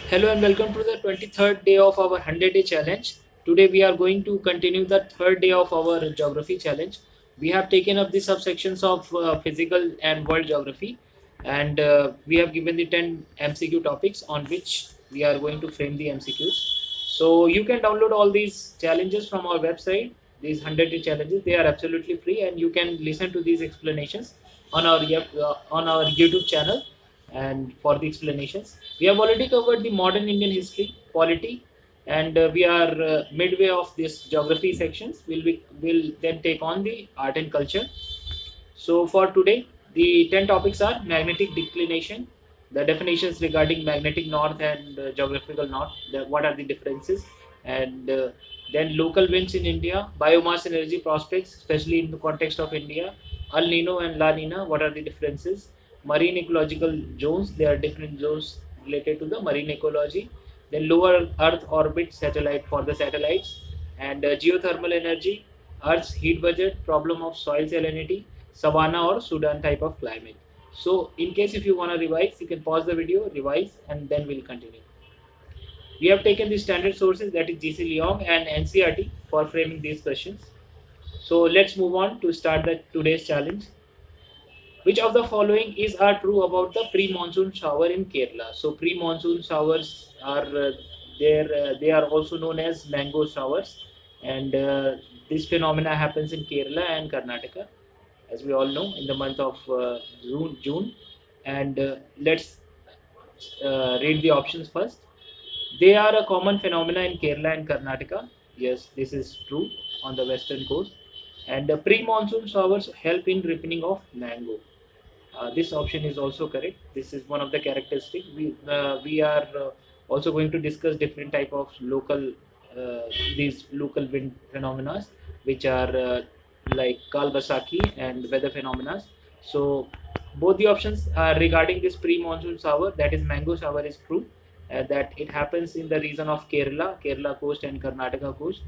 Hello and welcome to the 23rd day of our 100-day challenge. Today we are going to continue the third day of our geography challenge. We have taken up the subsections of physical and world geography, and we have given the 10 MCQ topics on which we are going to frame the MCQs. So you can download all these challenges from our website. These 100-day challenges, they are absolutely free, and you can listen to these explanations on our YouTube channel and for the explanations. We have already covered the modern Indian history, polity, and we are midway of this geography sections. Will then take on the art and culture. So for today, the 10 topics are magnetic declination, the definitions regarding magnetic north and geographical north, what are the differences, and then local winds in India, biomass energy prospects, especially in the context of India, El Nino and La Nina, what are the differences, marine ecological zones, there are different zones related to the marine ecology, then lower Earth orbit satellite for the satellites, and geothermal energy, Earth's heat budget, problem of soil salinity, savanna or Sudan type of climate. So in case if you want to revise, you can pause the video, revise, and then we'll continue. We have taken the standard sources, that is GC Leong and NCRT, for framing these questions. So let's move on to start today's challenge. Which of the following is are true about the pre-monsoon shower in Kerala? So pre-monsoon showers are there. They are also known as mango showers, and this phenomena happens in Kerala and Karnataka, as we all know, in the month of June. And let's read the options first. They are a common phenomena in Kerala and Karnataka. Yes, this is true on the western coast. And pre-monsoon showers help in ripening of mango. This option is also correct. This is one of the characteristics. We are also going to discuss different type of uh, these local wind phenomena, which are like Kalbasaki and weather phenomena. So both the options are regarding this pre-monsoon shower, that is mango shower, is true. That it happens in the region of Kerala coast and Karnataka coast,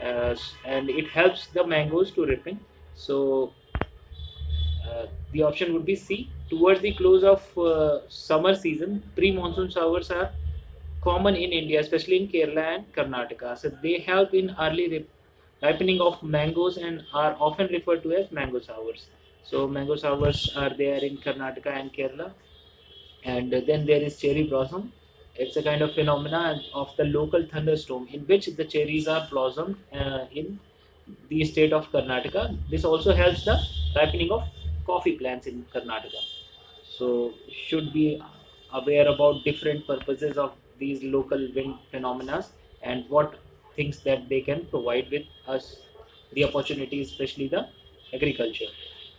and it helps the mangoes to ripen. So the option would be C. Towards the close of summer season, pre-monsoon showers are common in India, especially in Kerala and Karnataka. So they help in early ripening of mangoes and are often referred to as mango showers. So mango showers are there in Karnataka and Kerala, and then there is cherry blossom. It's a kind of phenomena of the local thunderstorm in which the cherries are blossomed in the state of Karnataka. This also helps the ripening of coffee plants in Karnataka. So should be aware about different purposes of these local wind phenomena and what things that they can provide with us, the opportunities, especially the agriculture.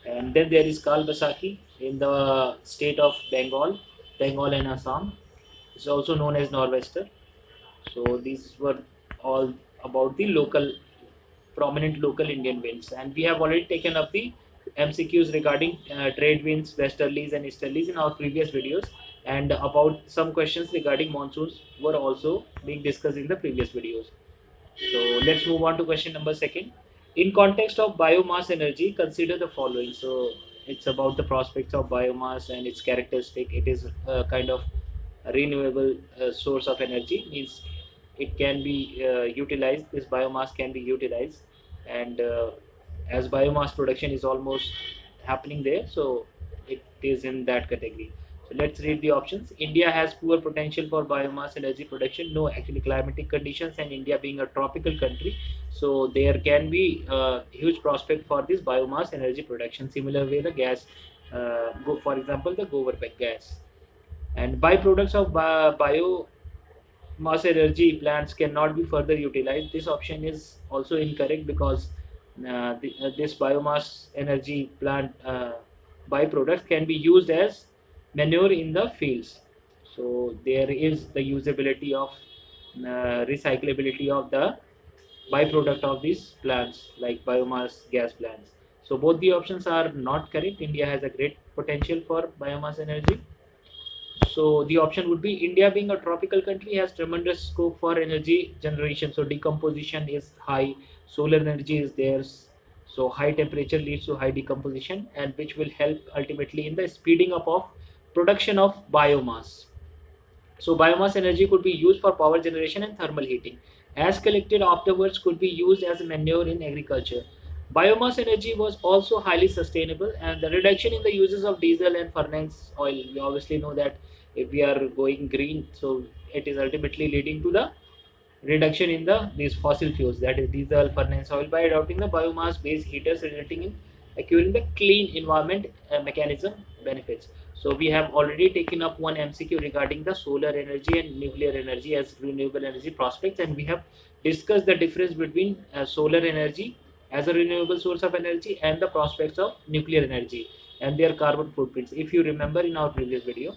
And then there is Kal Basaki in the state of Bengal and Assam. It's also known as Nor'wester. So these were all about the prominent local Indian winds, and we have already taken up the MCQs regarding trade winds, westerlies and easterlies in our previous videos, and about some questions regarding monsoons were also being discussed in the previous videos. So let's move on to question number second. In context of biomass energy, consider the following. So it's about the prospects of biomass and its characteristic. It is a kind of a renewable source of energy. Means it can be utilized. This biomass can be utilized, and as biomass production is almost happening there, so it is in that category. So let's read the options. India has poor potential for biomass energy production. No, actually, climatic conditions and India being a tropical country, so there can be a huge prospect for this biomass energy production. Similar way, the gas, for example, the gobar gas and byproducts of biomass energy plants cannot be further utilized. This option is also incorrect because this biomass energy plant byproducts can be used as manure in the fields. So there is the usability of recyclability of the byproduct of these plants like biomass gas plants. So both the options are not correct. India has a great potential for biomass energy. So the option would be India being a tropical country has tremendous scope for energy generation. So decomposition is high, solar energy is there. So high temperature leads to high decomposition and which will help ultimately in the speeding up of production of biomass. So biomass energy could be used for power generation and thermal heating. As collected afterwards could be used as manure in agriculture. Biomass energy was also highly sustainable, and the reduction in the uses of diesel and furnace oil. We obviously know that if we are going green, so it is ultimately leading to the reduction in these fossil fuels, that is diesel, furnace oil, by adopting the biomass based heaters, resulting in acquiring the clean environment mechanism benefits. So we have already taken up one MCQ regarding the solar energy and nuclear energy as renewable energy prospects, and we have discussed the difference between solar energy as a renewable source of energy and the prospects of nuclear energy and their carbon footprints, if you remember in our previous video.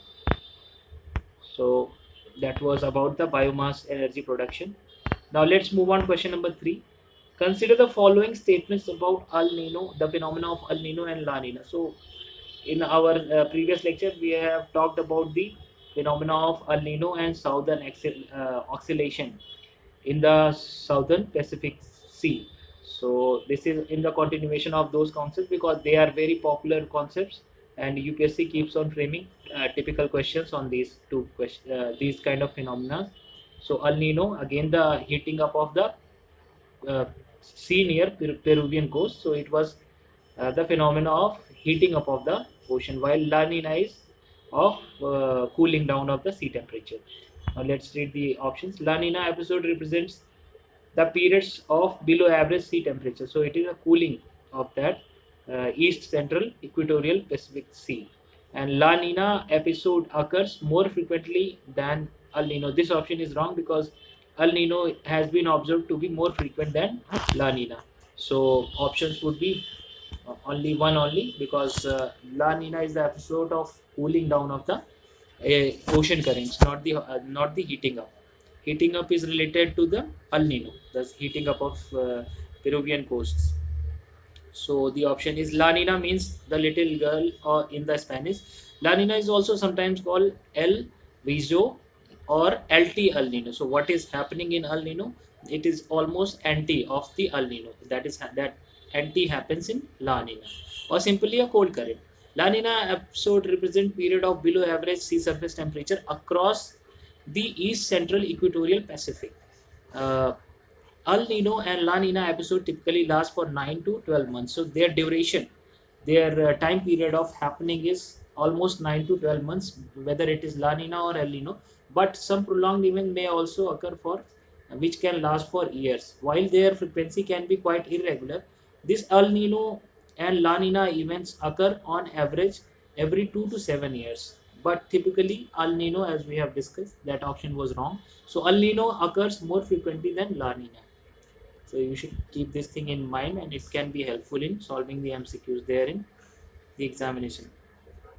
So that was about the biomass energy production. Now let's move on to question number 3. Consider the following statements about El Nino, the phenomena of El Nino and La Nina. So in our previous lecture, we have talked about the phenomena of El Nino and southern oscillation in the southern Pacific Sea. So this is in the continuation of those concepts because they are very popular concepts, and UPSC keeps on framing typical questions on these these kind of phenomena. So El Nino, again the heating up of the uh, sea near Peruvian coast. So it was the phenomena of heating up of the ocean, while La Nina is of cooling down of the sea temperature. Now let's read the options. La Nina episode represents the periods of below average sea temperature. So it is a cooling of that east central equatorial Pacific Sea. And La Nina episode occurs more frequently than El Nino. This option is wrong because El Nino has been observed to be more frequent than La Nina. So options would be only one only, because La Nina is the episode of cooling down of the ocean currents, not the heating up. Heating up is related to the El Nino, the heating up of Peruvian coasts. So the option is La Nina, means the little girl, or in the Spanish. La Nina is also sometimes called El Viso or LT El Nino. So what is happening in El Nino? It is almost anti of the El Nino. That anti happens in La Nina, or simply a cold current. La Nina episode represent period of below average sea surface temperature across the east central equatorial Pacific. Uh, El Nino and La Nina episode typically last for 9 to 12 months. So their duration, their time period of happening is almost 9 to 12 months, whether it is La Nina or El Nino. But some prolonged event may also occur for which can last for years. While their frequency can be quite irregular, this El Nino and La Nina events occur on average every 2 to 7 years. But typically El Nino, as we have discussed, that option was wrong. So El Nino occurs more frequently than La Nina. So you should keep this thing in mind, and it can be helpful in solving the MCQs there in the examination.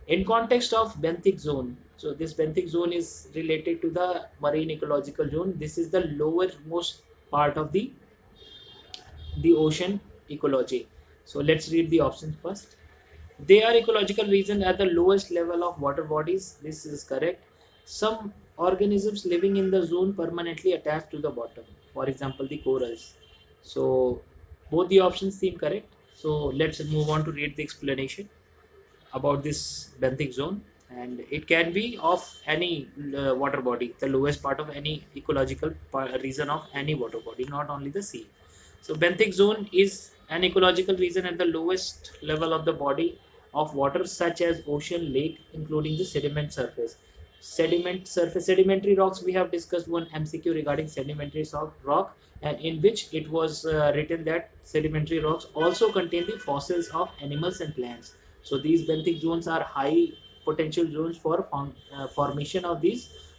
In context of benthic zone, so this benthic zone is related to the marine ecological zone. This is the lowermost part of the ocean ecology. So let's read the options first. They are ecological region at the lowest level of water bodies. This is correct. Some organisms living in the zone permanently attached to the bottom. For example, the corals. So both the options seem correct. So let's move on to read the explanation about this benthic zone, and it can be of any water body, the lowest part of any ecological region of any water body, not only the sea. So benthic zone is an ecological region at the lowest level of the body of water, such as ocean, lake, including the sediment surface. Sedimentary rocks, we have discussed one MCQ regarding sedimentary rock, and in which it was written that sedimentary rocks also contain the fossils of animals and plants. So these benthic zones are high potential zones for formation of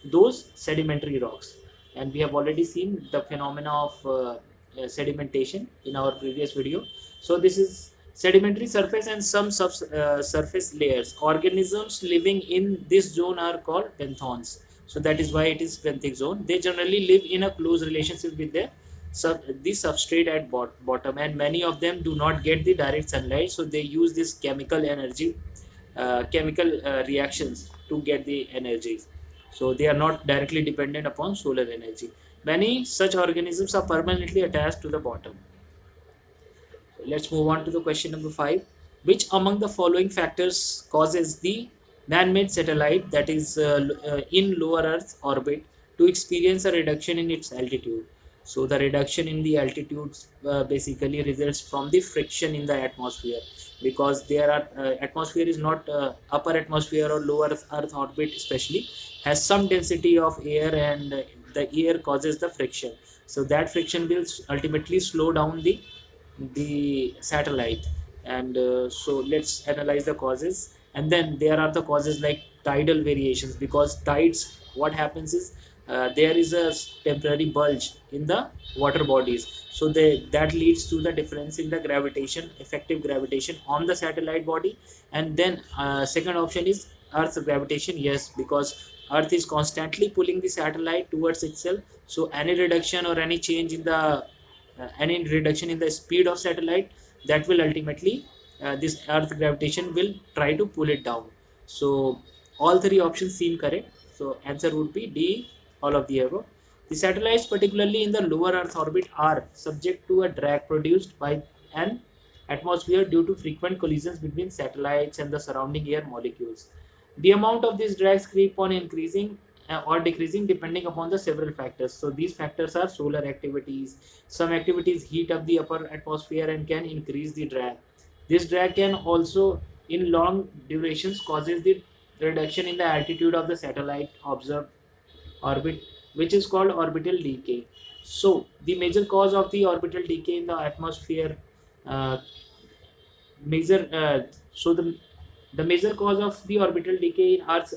those sedimentary rocks, and we have already seen the phenomena of sedimentation in our previous video. So this is sedimentary surface and some surface layers. Organisms living in this zone are called benthons. So that is why it is benthic zone. They generally live in a close relationship with the substrate at bottom, and many of them do not get the direct sunlight, so they use this chemical reactions to get the energies. So they are not directly dependent upon solar energy. Many such organisms are permanently attached to the bottom. So let's move on to the question number 5. Which among the following factors causes the man-made satellite that is in lower Earth orbit to experience a reduction in its altitude. So the reduction in the altitude basically results from the friction in the atmosphere, because there are atmosphere is not upper atmosphere or lower Earth orbit especially has some density of air, and the air causes the friction. So that friction will ultimately slow down the satellite. And so let's analyze the causes, and then there are the causes like tidal variations, because tides, what happens is there is a temporary bulge in the water bodies, so that leads to the difference in the gravitation, effective gravitation on the satellite body. And then second option is earth's gravitation. Yes, because earth is constantly pulling the satellite towards itself, so any reduction or any change in the any reduction in the speed of satellite, that will ultimately this earth gravitation will try to pull it down. So all three options seem correct, so answer would be D, all of the above. The satellites, particularly in the lower earth orbit, are subject to a drag produced by an atmosphere due to frequent collisions between satellites and the surrounding air molecules. The amount of these drags keep on increasing or decreasing depending upon the several factors. So these factors are solar activities. Some activities heat up the upper atmosphere and can increase the drag. This drag can also, in long durations, causes the reduction in the altitude of the satellite observed orbit, which is called orbital decay. So the major cause of the orbital decay in the atmosphere, uh, major so the major cause of the orbital decay in Earth's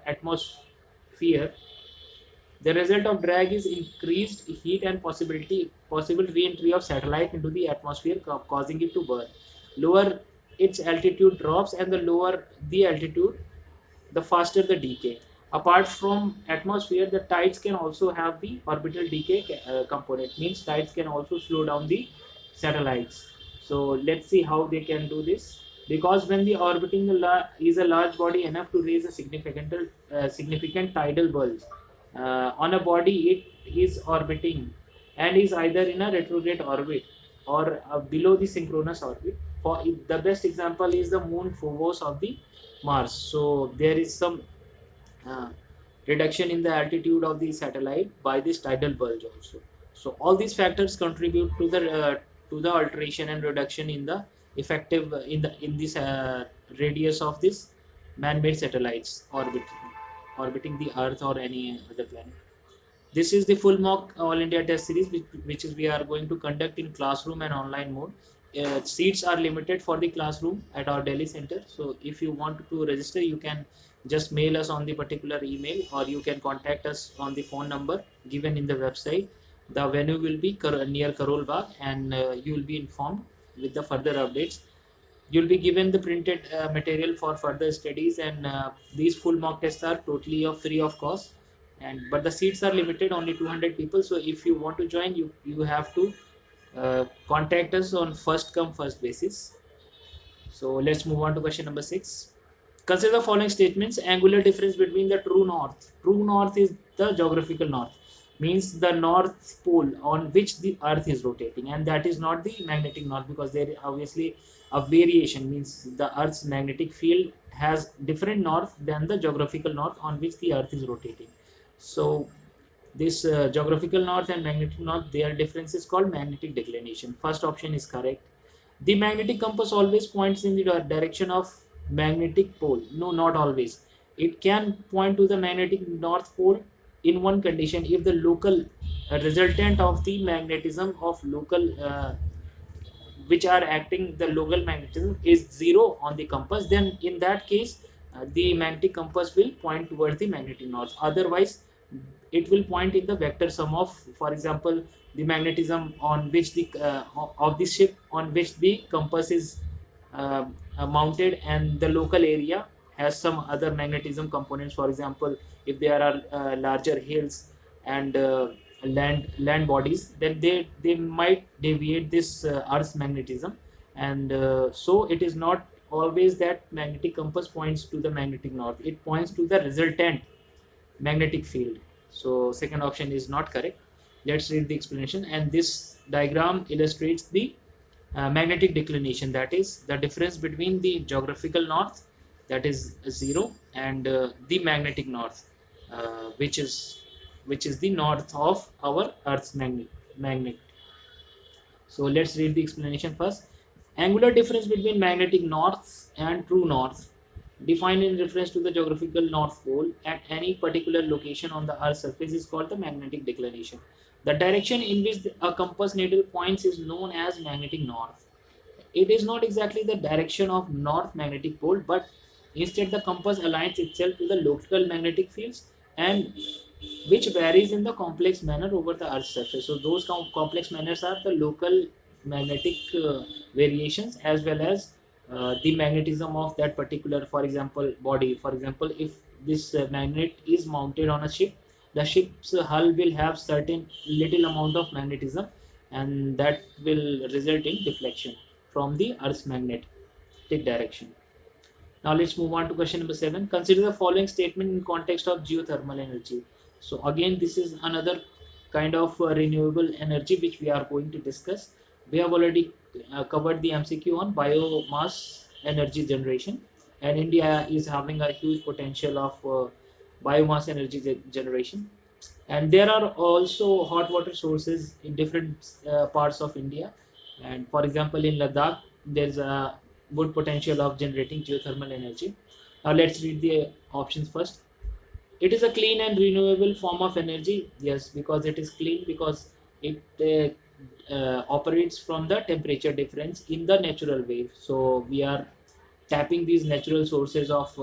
atmosphere, the result of drag is increased heat and possible re-entry of satellite into the atmosphere, causing it to burn. Lower its altitude drops, and the lower the altitude, the faster the decay. Apart from atmosphere, the tides can also have the orbital decay component. Means tides can also slow down the satellites. So let's see how they can do this. Because when the orbiting is a large body enough to raise a significant tidal bulge on a body, it is orbiting and is either in a retrograde orbit or below the synchronous orbit. For the best example is the moon Phobos of the Mars. So there is some uh, reduction in the altitude of the satellite by this tidal bulge also. So all these factors contribute to the alteration and reduction in the effective in this radius of this man-made satellites orbiting the Earth or any other planet. This is the full mock All India test series, which is we are going to conduct in classroom and online mode. Seats are limited for the classroom at our Delhi center. So if you want to register, you can just mail us on the particular email, or you can contact us on the phone number given in the website. The venue will be near Karol Bagh, and you will be informed with the further updates. You'll be given the printed material for further studies, and these full mock tests are totally free of cost. And but the seats are limited, only 200 people. So if you want to join, you have to contact us on first come first basis. So let's move on to question number 6. Consider the following statements. Angular difference between the true north. True north is the geographical north, means the north pole on which the earth is rotating, and that is not the magnetic north, because there is obviously a variation, means the earth's magnetic field has different north than the geographical north on which the earth is rotating. So this geographical north and magnetic north, their difference is called magnetic declination. First option is correct. The magnetic compass always points in the direction of magnetic pole. No, not always. It can point to the magnetic north pole in one condition: if the local resultant of the magnetism of local which are acting the local magnetism is zero on the compass, then in that case the magnetic compass will point towards the magnetic north. Otherwise it will point in the vector sum of, for example, the magnetism on which the of the ship on which the compass is mounted, and the local area has some other magnetism components. For example, if there are larger hills and land bodies, then they might deviate this earth's magnetism. And so it is not always that magnetic compass points to the magnetic north, it points to the resultant magnetic field. So second option is not correct. Let's read the explanation. And this diagram illustrates the magnetic declination, that is the difference between the geographical north that is 0, and the magnetic north, which is the north of our Earth's magnet. So let's read the explanation first. Angular difference between magnetic north and true north, defined in reference to the geographical North Pole at any particular location on the Earth's surface, is called the magnetic declination. The direction in which a compass needle points is known as magnetic north. It is not exactly the direction of north magnetic pole, but instead the compass aligns itself to the local magnetic fields, and which varies in the complex manner over the Earth's surface. So those complex manners are the local magnetic variations, as well as the magnetism of that particular, for example, body. For example, if this magnet is mounted on a ship, the ship's hull will have certain little amount of magnetism, and that will result in deflection from the Earth's magnetic direction. Now let's move on to question number 7. Consider the following statement in context of geothermal energy. So again, this is another kind of renewable energy which we are going to discuss. We have already covered the MCQ on biomass energy generation, and India is having a huge potential of biomass energy generation. And there are also hot water sources in different parts of India. And for example, in Ladakh, there's a good potential of generating geothermal energy. Now let's read the options first. It is a clean and renewable form of energy. Yes, because it is clean, because it operates from the temperature difference in the natural wave. So we are tapping these natural sources of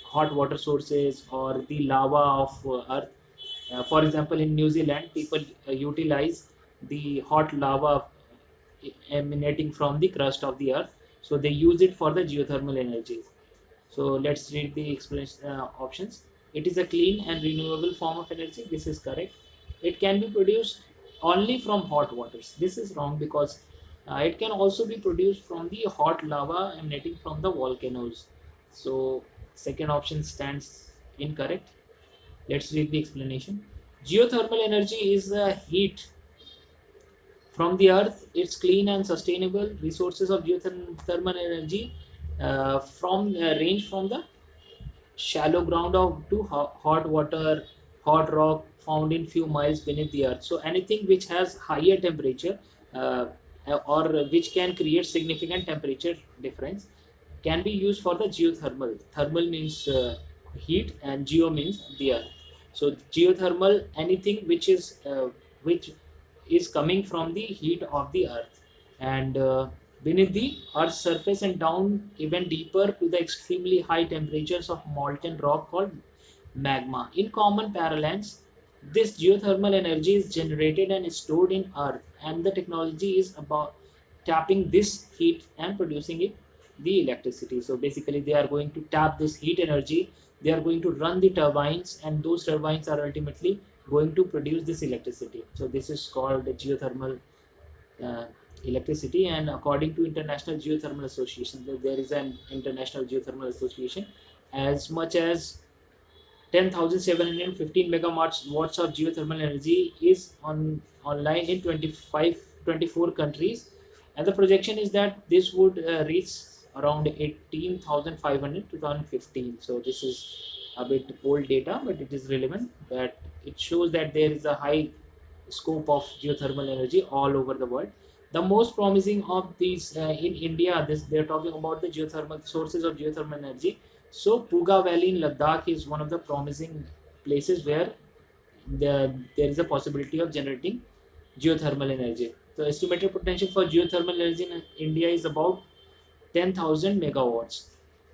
hot water sources or the lava of earth. For example, in New Zealand, people utilize the hot lava emanating from the crust of the earth. So they use it for the geothermal energy. So let's read the explanation options. It is a clean and renewable form of energy. This is correct. It can be produced only from hot waters. This is wrong, because it can also be produced from the hot lava emanating from the volcanoes. So second option stands incorrect. Let's read the explanation. Geothermal energy is heat from the earth. It's clean and sustainable. Resources of geothermal energy range from the shallow ground of to hot water, hot rock found in few miles beneath the earth. So anything which has higher temperature, uh, or which can create significant temperature difference, can be used for the geothermal. Thermal means heat, and geo means the earth. So geothermal, anything which is coming from the heat of the earth, and beneath the earth's surface and down even deeper to the extremely high temperatures of molten rock called magma. In common parlance, this geothermal energy is generated and stored in earth, and the technology is about tapping this heat and producing it the electricity. So basically they are going to tap this heat energy, they are going to run the turbines, and those turbines are ultimately going to produce this electricity. So this is called the geothermal uh, electricity. And according to International Geothermal Association, there is an International Geothermal Association, as much as 10,715 megawatts of geothermal energy is online in 24 countries, and the projection is that this would reach around 18,500 2015. So this is a bit old data, but it is relevant, that it shows that there is a high scope of geothermal energy all over the world. The most promising of these in India, this they're talking about the geothermal sources of geothermal energy. So Puga Valley in Ladakh is one of the promising places where there is a possibility of generating geothermal energy. The estimated potential for geothermal energy in India is about 10,000 megawatts.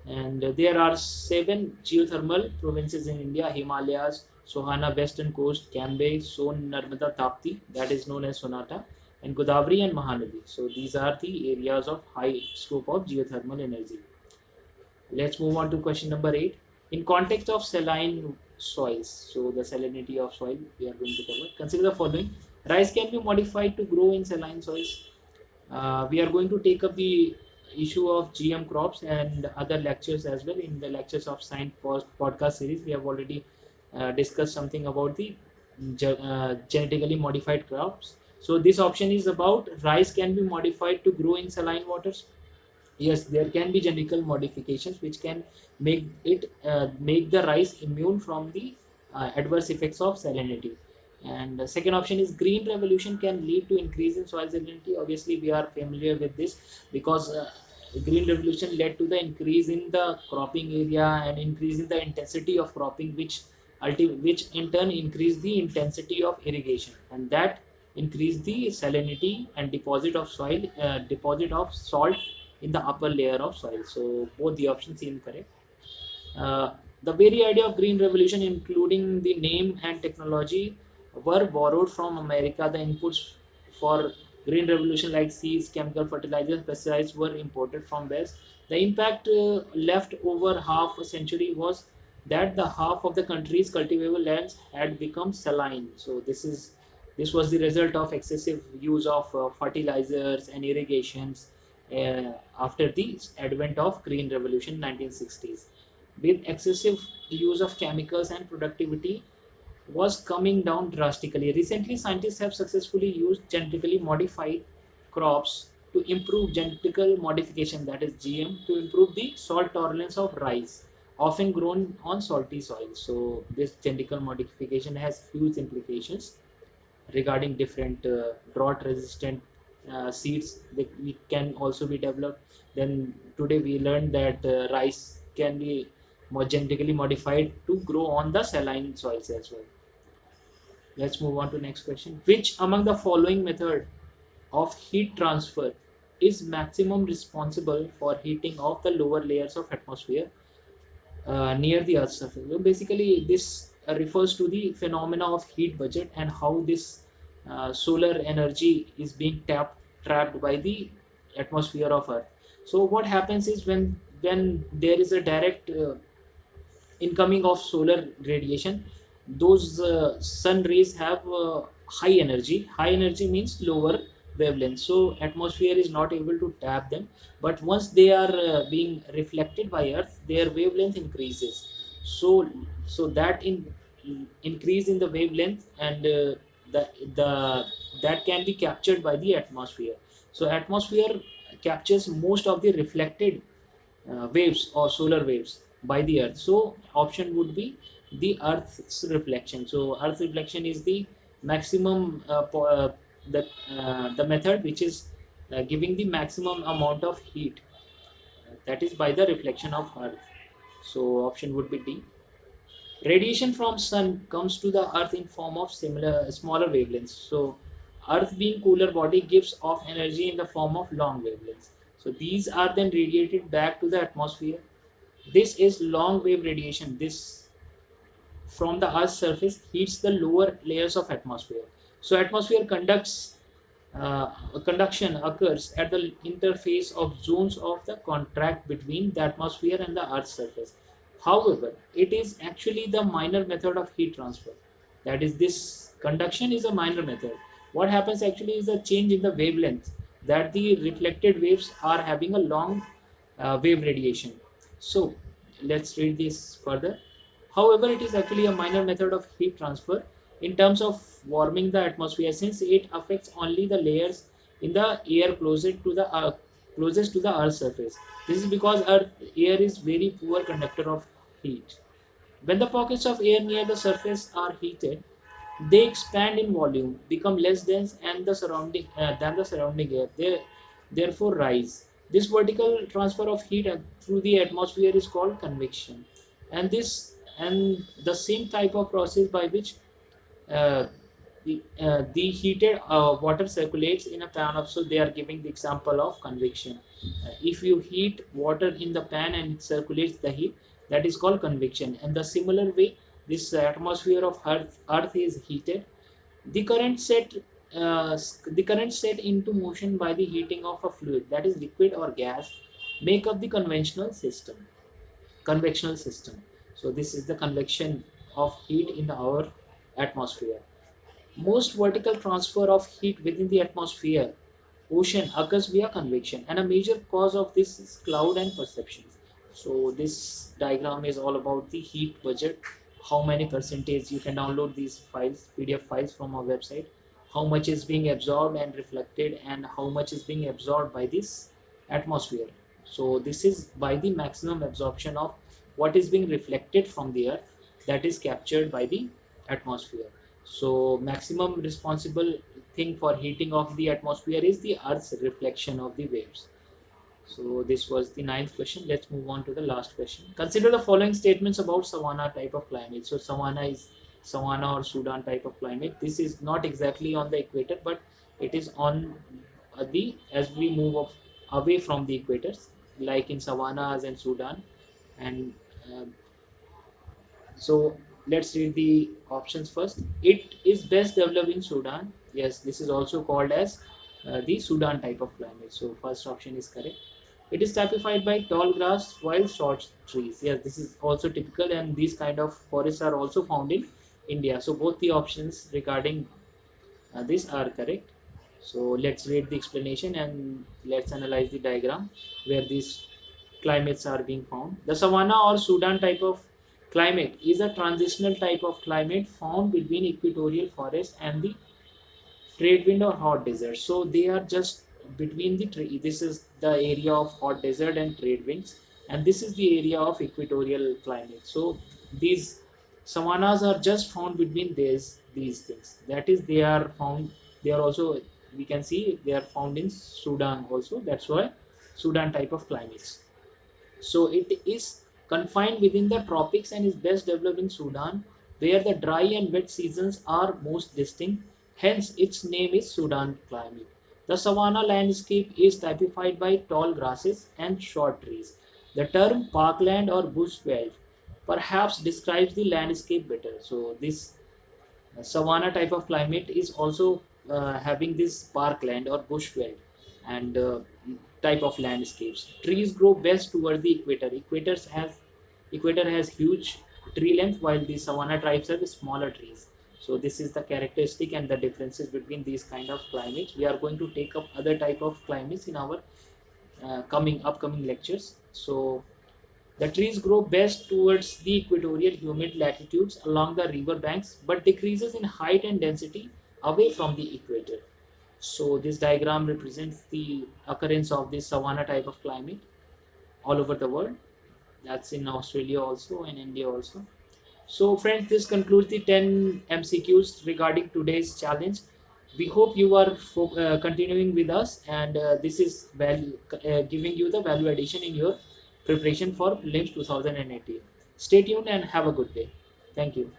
And there are 7 geothermal provinces in India: Himalayas, Sohana, Western Coast, Cambay, Son, Narmada, Tapti, that is known as Sonata, and Godavari and Mahanadi. So these are the areas of high scope of geothermal energy. Let's move on to question number 8. In context of saline soils, so the salinity of soil we are going to cover. Consider the following. Rice can be modified to grow in saline soils. We are going to take up the issue of GM crops and other lectures as well. In the lectures of science podcast series, we have already discussed something about the genetically modified crops. So this option is about rice can be modified to grow in saline waters. Yes, there can be genetical modifications which can make the rice immune from the adverse effects of salinity. And the second option is green revolution can lead to increase in soil salinity. Obviously, we are familiar with this because green revolution led to the increase in the cropping area and increase in the intensity of cropping, which in turn increase the intensity of irrigation, and that increase the salinity and deposit of salt in the upper layer of soil. So both the options seem correct. Uh, the very idea of green revolution, including the name and technology, were borrowed from America. The inputs for green revolution like seeds, chemical fertilizers, pesticides were imported from West. The impact left over half a century was that the half of the country's cultivable lands had become saline. So this was the result of excessive use of fertilizers and irrigations after the advent of green revolution 1960s. With excessive use of chemicals and productivity was coming down drastically. Recently, scientists have successfully used genetically modified crops to improve genetical modification, that is GM, to improve the salt tolerance of rice, often grown on salty soil. So this genetical modification has huge implications regarding different drought resistant seeds that we can also be developed. Then today we learned that rice can be more genetically modified to grow on the saline soils as well. Let's move on to next question. Which among the following method of heat transfer is maximum responsible for heating of the lower layers of atmosphere near the Earth's surface? So basically, this refers to the phenomena of heat budget and how this solar energy is being trapped by the atmosphere of Earth. So what happens is when there is a direct incoming of solar radiation, those sun rays have high energy. High energy means lower wavelength, so atmosphere is not able to tap them, but once they are being reflected by earth, their wavelength increases. So that increase in the wavelength and the the that can be captured by the atmosphere. So atmosphere captures most of the reflected waves or solar waves by the earth. So option would be the earth's reflection. So earth reflection is the maximum the method which is giving the maximum amount of heat, that is by the reflection of earth. So option would be D. Radiation from sun comes to the earth in form of similar smaller wavelengths. So earth being cooler body gives off energy in the form of long wavelengths. So these are then radiated back to the atmosphere. This is long wave radiation. This from the Earth's surface heats the lower layers of atmosphere. So atmosphere conduction occurs at the interface of zones of the contract between the atmosphere and the Earth's surface. However, it is actually the minor method of heat transfer. That is, this conduction is a minor method. What happens actually is a change in the wavelength, that the reflected waves are having a long wave radiation. So let's read this further. However, it is actually a minor method of heat transfer in terms of warming the atmosphere, since it affects only the layers in the air closest to the Earth's surface. This is because Earth air is very poor conductor of heat. When the pockets of air near the surface are heated, they expand in volume, become less dense than the surrounding air. They therefore rise. This vertical transfer of heat through the atmosphere is called convection, and the same type of process by which uh, the heated water circulates in a pan of, so they are giving the example of convection. If you heat water in the pan and it circulates the heat, that is called convection. And the similar way, this atmosphere of earth is heated. The current set the current set into motion by the heating of a fluid, that is liquid or gas, make up the convectional system. So this is the convection of heat in our atmosphere. Most vertical transfer of heat within the atmosphere ocean occurs via convection, and a major cause of this is cloud and perceptions. So this diagram is all about the heat budget, how many percentage. You can download these files, PDF files from our website, how much is being absorbed and reflected and how much is being absorbed by this atmosphere. So this is by the maximum absorption of what is being reflected from the earth, that is captured by the atmosphere. So maximum responsible thing for heating of the atmosphere is the earth's reflection of the waves. So this was the ninth question. Let's move on to the last question. Consider the following statements about savanna type of climate. So savanna or Sudan type of climate. This is not exactly on the equator, but it is on the as we move away from the equators, like in savannas and Sudan. And so let's read the options first. It is best developed in Sudan. Yes, this is also called as the Sudan type of climate. So first option is correct. It is typified by tall grass, wild short trees. Yes, this is also typical, and these kind of forests are also found in India. So both the options regarding these are correct. So let's read the explanation and let's analyze the diagram where these climates are being found. The savanna or Sudan type of climate is a transitional type of climate found between equatorial forest and the trade wind or hot desert. So they are just between the tree. This is the area of hot desert and trade winds, and this is the area of equatorial climate. So these savannas are just found between these things. That is, they are found. They are also, we can see they are found in Sudan also. That's why Sudan type of climates. So it is confined within the tropics and is best developed in Sudan, where the dry and wet seasons are most distinct. Hence, its name is Sudan climate. The savanna landscape is typified by tall grasses and short trees. The term parkland or bushveld perhaps describes the landscape better. So this savanna type of climate is also having this parkland or bushveld and type of landscapes. Trees grow best toward the equator. Equator has huge tree length, while the savanna types have smaller trees. So this is the characteristic and the differences between these kind of climates. We are going to take up other type of climates in our coming upcoming lectures. So the trees grow best towards the equatorial humid latitudes along the river banks, but decreases in height and density away from the equator. So this diagram represents the occurrence of this savanna type of climate all over the world. That's in Australia also and India also. So friends, this concludes the 10 MCQs regarding today's challenge. We hope you are continuing with us, and this is giving you the value addition in your preparation for Prelims 2018. Stay tuned and have a good day. Thank you.